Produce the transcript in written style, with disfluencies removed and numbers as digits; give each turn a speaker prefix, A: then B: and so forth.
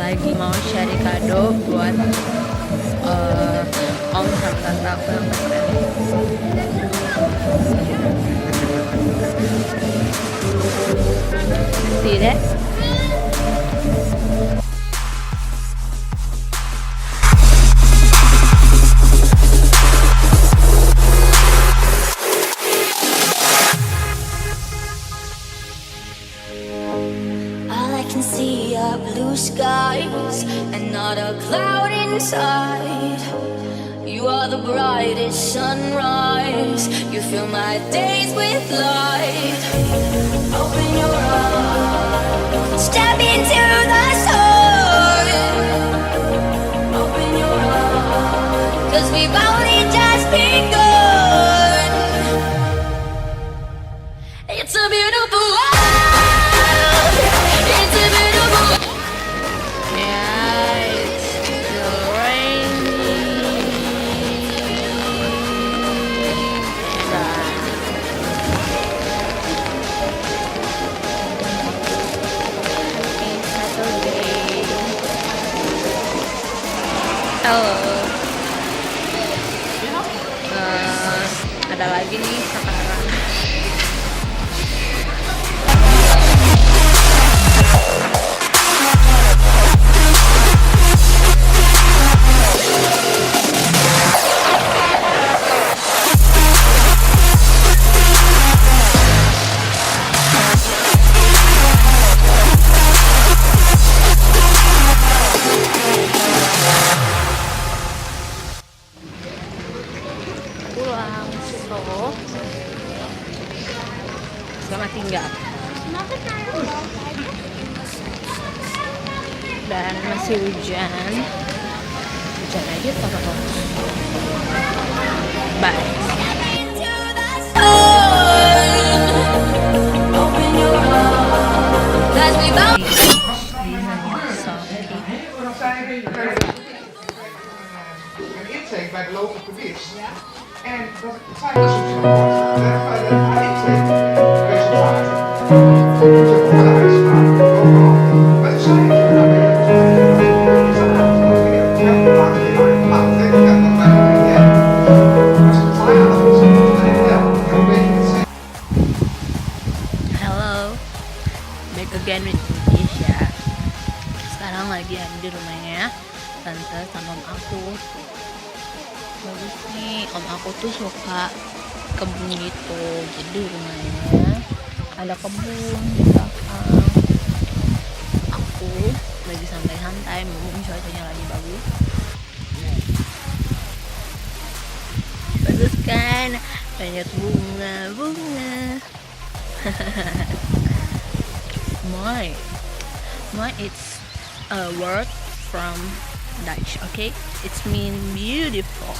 A: lagi mau cari kado buat om sama tante aku yang keren. Tidak.
B: Can see our blue skies and not a cloud inside. You are the brightest sunrise. You fill my days with light. Open your eyes, step into the sun. Open your eyes, 'cause we've only just begun. It's a beautiful world.
A: Halo. Ada lagi nih sekarang. Selamat tinggal. Dan masih hujan aja terus. Bye.
C: Intake bij de local police. En dat zijn onderzoek van wordt bij de intakeresultaten. Moet je onderwijs maken, overal. Maar ze zijn
A: Hello, back again with Indonesia. Sekarang lagi ada di rumahnya tante sama om aku. Bagus nih, om aku tuh suka kebun gitu. Jadi rumahnya ada kebun di belakang. Aku lagi santai-santai, mumpung cuacanya lagi bagus. Bagus kan? Banyak bunga-bunga. Mooi it's a word from Dutch, okay? It's mean beautiful.